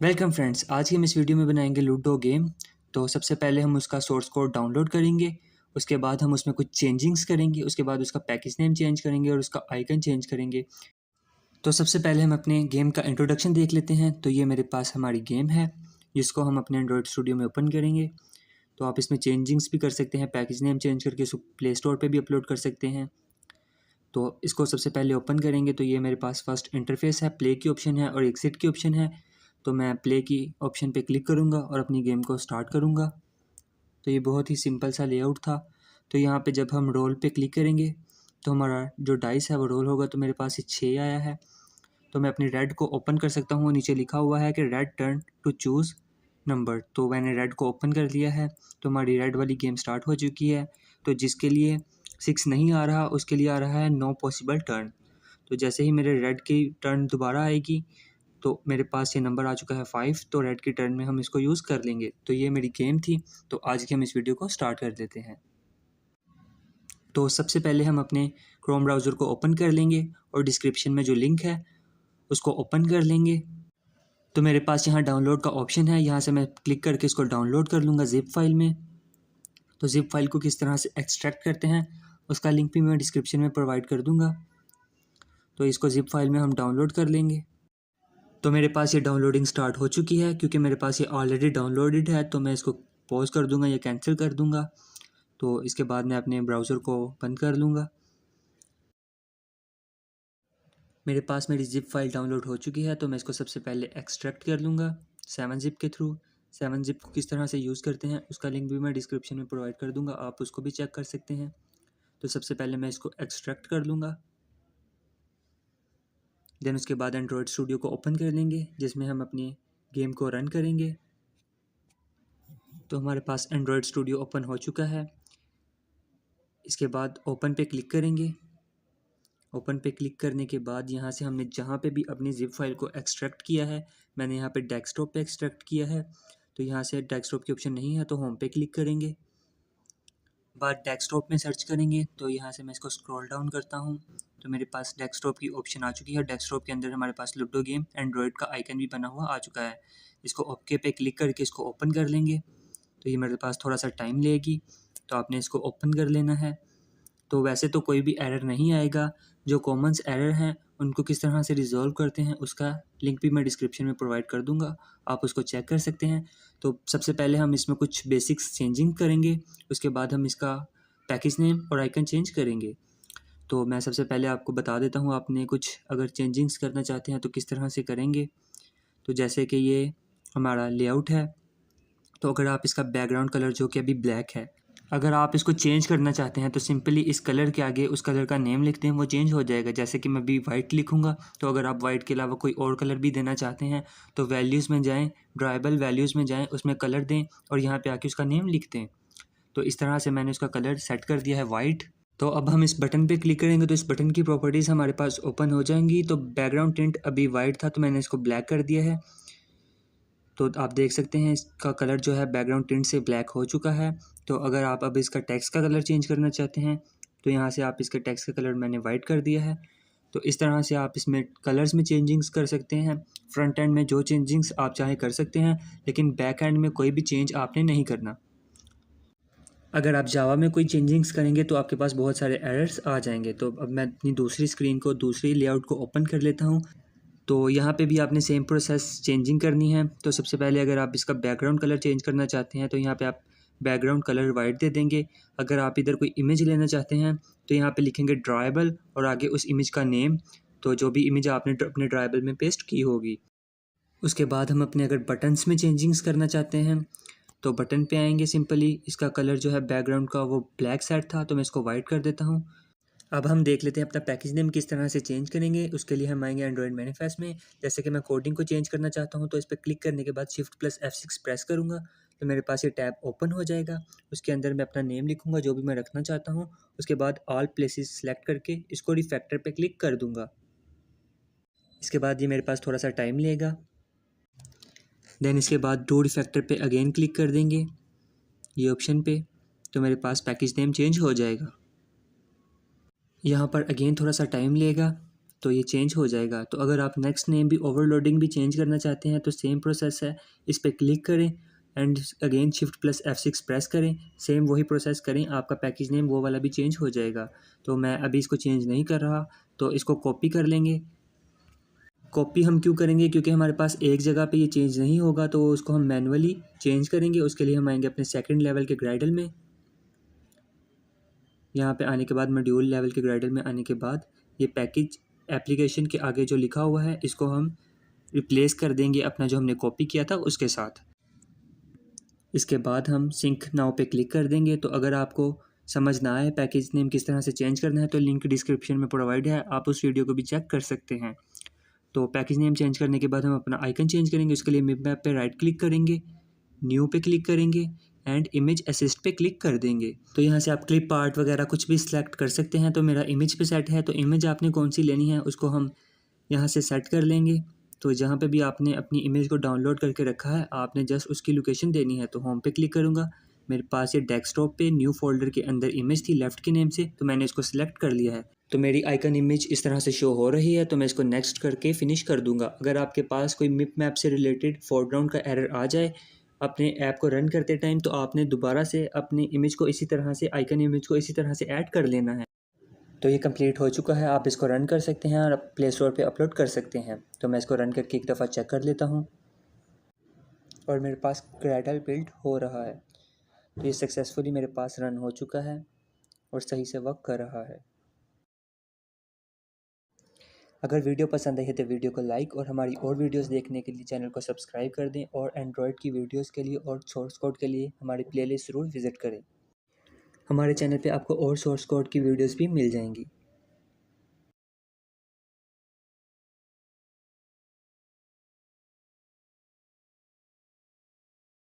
Welcome friends, आज की हम इस वीडियो में बनाएंगे लूडो गेम। तो सबसे पहले हम उसका सोर्स कोड डाउनलोड करेंगे। उसके बाद हम उसमें कुछ चेंजिंग्स करेंगे। उसके बाद उसका पैकेज नेम चेंज करेंगे और उसका आइकन चेंज करेंगे। तो सबसे पहले हम अपने गेम का इंट्रोडक्शन देख लेते हैं। तो ये मेरे पास हमारी गेम है जिसको हम अपने एंड्रॉयड स्टूडियो में ओपन करेंगे। तो आप इसमें चेंजिंग्स भी कर सकते हैं, पैकेज नेम चेंज करके इसको प्ले स्टोर पर भी अपलोड कर सकते हैं। तो इसको सबसे पहले ओपन करेंगे। तो ये मेरे पास फर्स्ट इंटरफेस है, प्ले की ऑप्शन है और एग्जिट की ऑप्शन है। तो मैं प्ले की ऑप्शन पे क्लिक करूँगा और अपनी गेम को स्टार्ट करूँगा। तो ये बहुत ही सिंपल सा लेआउट था। तो यहाँ पे जब हम रोल पे क्लिक करेंगे तो हमारा जो डाइस है वो रोल होगा। तो मेरे पास ये 6 आया है। तो मैं अपनी रेड को ओपन कर सकता हूँ। नीचे लिखा हुआ है कि red turn to choose number. तो मैंने रेड को ओपन कर लिया है। तो हमारी रेड वाली गेम स्टार्ट हो चुकी है। तो जिसके लिए 6 नहीं आ रहा उसके लिए आ रहा है नो पॉसिबल टर्न। तो जैसे ही मेरे रेड की टर्न दोबारा आएगी तो मेरे पास ये नंबर आ चुका है 5। तो रेड की टर्न में हम इसको यूज़ कर लेंगे। तो ये मेरी गेम थी। तो आज की हम इस वीडियो को स्टार्ट कर देते हैं। तो सबसे पहले हम अपने क्रोम ब्राउज़र को ओपन कर लेंगे और डिस्क्रिप्शन में जो लिंक है उसको ओपन कर लेंगे। तो मेरे पास यहाँ डाउनलोड का ऑप्शन है। यहाँ से मैं क्लिक करके इसको डाउनलोड कर लूँगा ज़िप फाइल में। तो ज़िप फाइल को किस तरह से एक्सट्रैक्ट करते हैं उसका लिंक भी मैं डिस्क्रिप्शन में प्रोवाइड कर दूँगा। तो इसको ज़िप फाइल में हम डाउनलोड कर लेंगे। तो मेरे पास ये डाउनलोडिंग स्टार्ट हो चुकी है। क्योंकि मेरे पास ये ऑलरेडी डाउनलोडेड है तो मैं इसको पॉज कर दूंगा या कैंसिल कर दूंगा। तो इसके बाद मैं अपने ब्राउज़र को बंद कर लूँगा। मेरे पास मेरी ज़िप फाइल डाउनलोड हो चुकी है। तो मैं इसको सबसे पहले एक्सट्रैक्ट कर लूँगा 7-zip के थ्रू। 7-zip को किस तरह से यूज़ करते हैं उसका लिंक भी मैं डिस्क्रिप्शन में प्रोवाइड कर दूँगा, आप उसको भी चेक कर सकते हैं। तो सबसे पहले मैं इसको एक्सट्रैक्ट कर लूँगा। देन उसके बाद एंड्रॉयड स्टूडियो को ओपन कर लेंगे जिसमें हम अपनी गेम को रन करेंगे। तो हमारे पास एंड्रॉयड स्टूडियो ओपन हो चुका है। इसके बाद ओपन पे क्लिक करेंगे। ओपन पे क्लिक करने के बाद यहाँ से हमने जहाँ पे भी अपनी ज़िप फाइल को एक्सट्रैक्ट किया है, मैंने यहाँ पे डेस्कटॉप पे एक्सट्रैक्ट किया है। तो यहाँ से डेस्कटॉप की ऑप्शन नहीं है तो होम पे क्लिक करेंगे। बाद डेस्कटॉप में सर्च करेंगे। तो यहाँ से मैं इसको स्क्रॉल डाउन करता हूँ। तो मेरे पास डेस्कटॉप की ऑप्शन आ चुकी है। डेस्कटॉप के अंदर हमारे पास लूडो गेम एंड्रॉयड का आइकन भी बना हुआ आ चुका है। इसको ओके पे क्लिक करके इसको ओपन कर लेंगे। तो ये मेरे पास थोड़ा सा टाइम लेगी। तो आपने इसको ओपन कर लेना है। तो वैसे तो कोई भी एरर नहीं आएगा। जो कॉमन्स एरर हैं उनको किस तरह से रिज़ॉल्व करते हैं उसका लिंक भी मैं डिस्क्रिप्शन में प्रोवाइड कर दूंगा, आप उसको चेक कर सकते हैं। तो सबसे पहले हम इसमें कुछ बेसिक्स चेंजिंग करेंगे। उसके बाद हम इसका पैकेज नेम और आइकन चेंज करेंगे। तो मैं सबसे पहले आपको बता देता हूँ, आपने कुछ अगर चेंजिंग्स करना चाहते हैं तो किस तरह से करेंगे। तो जैसे कि ये हमारा लेआउट है। तो अगर आप इसका बैकग्राउंड कलर जो कि अभी ब्लैक है, अगर आप इसको चेंज करना चाहते हैं तो सिंपली इस कलर के आगे उस कलर का नेम लिखते हैं, वो चेंज हो जाएगा। जैसे कि मैं अभी वाइट लिखूंगा। तो अगर आप वाइट के अलावा कोई और कलर भी देना चाहते हैं तो वैल्यूज़ में जाएं, ड्राइबल वैल्यूज़ में जाएं, उसमें कलर दें और यहाँ पे आके उसका नेम लिख दें। तो इस तरह से मैंने उसका कलर सेट कर दिया है वाइट। तो अब हम इस बटन पे क्लिक करेंगे तो इस बटन की प्रॉपर्टीज़ हमारे पास ओपन हो जाएंगी। तो बैकग्राउंड टिंट अभी वाइट था तो मैंने इसको ब्लैक कर दिया है। तो आप देख सकते हैं इसका कलर जो है बैकग्राउंड टिंट से ब्लैक हो चुका है। तो अगर आप अब इसका टेक्स्ट का कलर चेंज करना चाहते हैं तो यहाँ से आप इसके टेक्स्ट का कलर मैंने वाइट कर दिया है। तो इस तरह से आप इसमें कलर्स में चेंजिंग्स कर सकते हैं। फ्रंट एंड में जो चेंजिंग्स आप चाहें कर सकते हैं, लेकिन बैक एंड में कोई भी चेंज आपने नहीं करना। अगर आप जावा में कोई चेंजिंग्स करेंगे तो आपके पास बहुत सारे एरर्स आ जाएंगे। तो अब मैं अपनी दूसरी स्क्रीन को, दूसरी लेआउट को ओपन कर लेता हूँ। तो यहाँ पे भी आपने सेम प्रोसेस चेंजिंग करनी है। तो सबसे पहले अगर आप इसका बैकग्राउंड कलर चेंज करना चाहते हैं तो यहाँ पे आप बैकग्राउंड कलर वाइट दे देंगे। अगर आप इधर कोई इमेज लेना चाहते हैं तो यहाँ पे लिखेंगे ड्राइबल और आगे उस इमेज का नेम, तो जो भी इमेज आपने अपने ड्राइबल में पेस्ट की होगी। उसके बाद हम अपने अगर बटन्स में चेंजिंग्स करना चाहते हैं तो बटन पे आएंगे। सिंपली इसका कलर जो है बैकग्राउंड का वो ब्लैक सेट था तो मैं इसको वाइट कर देता हूँ। अब हम देख लेते हैं अपना पैकेज नेम किस तरह से चेंज करेंगे। उसके लिए हम आएंगे एंड्रॉयड मैनिफेस्ट में। जैसे कि मैं कोडिंग को चेंज करना चाहता हूं तो इस पर क्लिक करने के बाद Shift+F6 प्रेस करूंगा तो मेरे पास ये टैब ओपन हो जाएगा। उसके अंदर मैं अपना नेम लिखूंगा जो भी मैं रखना चाहता हूं। उसके बाद ऑल प्लेसेस सेलेक्ट करके इसको रिफैक्टर पे क्लिक कर दूंगा। इसके बाद ये मेरे पास थोड़ा सा टाइम लेगा। देन इसके बाद डू रिफैक्टर पे अगेन क्लिक कर देंगे ये ऑप्शन पे। तो मेरे पास पैकेज नेम चेंज हो जाएगा। यहाँ पर अगेन थोड़ा सा टाइम लेगा। तो ये चेंज हो जाएगा। तो अगर आप नेक्स्ट नेम भी ओवरलोडिंग भी चेंज करना चाहते हैं तो सेम प्रोसेस है, इस पर क्लिक करें एंड अगेन Shift+F6 प्रेस करें, सेम वही प्रोसेस करें, आपका पैकेज नेम वो वाला भी चेंज हो जाएगा। तो मैं अभी इसको चेंज नहीं कर रहा, तो इसको कॉपी कर लेंगे। कॉपी हम क्यों करेंगे, क्योंकि हमारे पास एक जगह पे ये चेंज नहीं होगा, तो उसको हम मैनुअली चेंज करेंगे। उसके लिए हम आएंगे अपने सेकंड लेवल के ग्राइडल में। यहाँ पे आने के बाद मॉड्यूल लेवल के ग्राइडल में आने के बाद ये पैकेज एप्लीकेशन के आगे जो लिखा हुआ है इसको हम रिप्लेस कर देंगे अपना जो हमने कॉपी किया था उसके साथ। इसके बाद हम सिंक नाउ पे क्लिक कर देंगे। तो अगर आपको समझ ना आए पैकेज नेम किस तरह से चेंज करना है तो लिंक डिस्क्रिप्शन में प्रोवाइड है, आप उस वीडियो को भी चेक कर सकते हैं। तो पैकेज नेम चेंज करने के बाद हम अपना आइकन चेंज करेंगे। उसके लिए मिप मैप पे राइट क्लिक करेंगे, न्यू पे क्लिक करेंगे एंड इमेज असिस्ट पे क्लिक कर देंगे। तो यहाँ से आप क्लिप आर्ट वगैरह कुछ भी सिलेक्ट कर सकते हैं। तो मेरा इमेज पे सेट है, तो इमेज आपने कौन सी लेनी है उसको हम यहाँ से सेट कर लेंगे। तो जहाँ पे भी आपने अपनी इमेज को डाउनलोड करके रखा है आपने जस्ट उसकी लोकेशन देनी है। तो होम पे क्लिक करूँगा, मेरे पास ये डेस्कटॉप पे न्यू फोल्डर के अंदर इमेज थी लेफ़्ट के नेम से, तो मैंने इसको सिलेक्ट कर लिया है। तो मेरी आइकन इमेज इस तरह से शो हो रही है। तो मैं इसको नेक्स्ट करके फिनिश कर दूंगा। अगर आपके पास कोई मिप मैप से रिलेटेड फोरग्राउंड का एरर आ जाए अपने ऐप को रन करते टाइम, तो आपने दोबारा से अपनी इमेज को इसी तरह से आइकन इमेज को इसी तरह से ऐड कर लेना है। तो ये कंप्लीट हो चुका है, आप इसको रन कर सकते हैं और प्ले स्टोर पे अपलोड कर सकते हैं। तो मैं इसको रन करके एक दफ़ा चेक कर लेता हूँ और मेरे पास ग्राइडल बिल्ड हो रहा है। तो ये सक्सेसफुली मेरे पास रन हो चुका है और सही से वर्क कर रहा है। अगर वीडियो पसंद आई है तो वीडियो को लाइक और हमारी और वीडियोस देखने के लिए चैनल को सब्सक्राइब कर दें और एंड्रॉयड की वीडियोस के लिए और सोर्स कोड के लिए हमारी प्लेलिस्ट ज़रूर विज़िट करें। हमारे चैनल पे आपको और सोर्स कोड की वीडियोस भी मिल जाएंगी।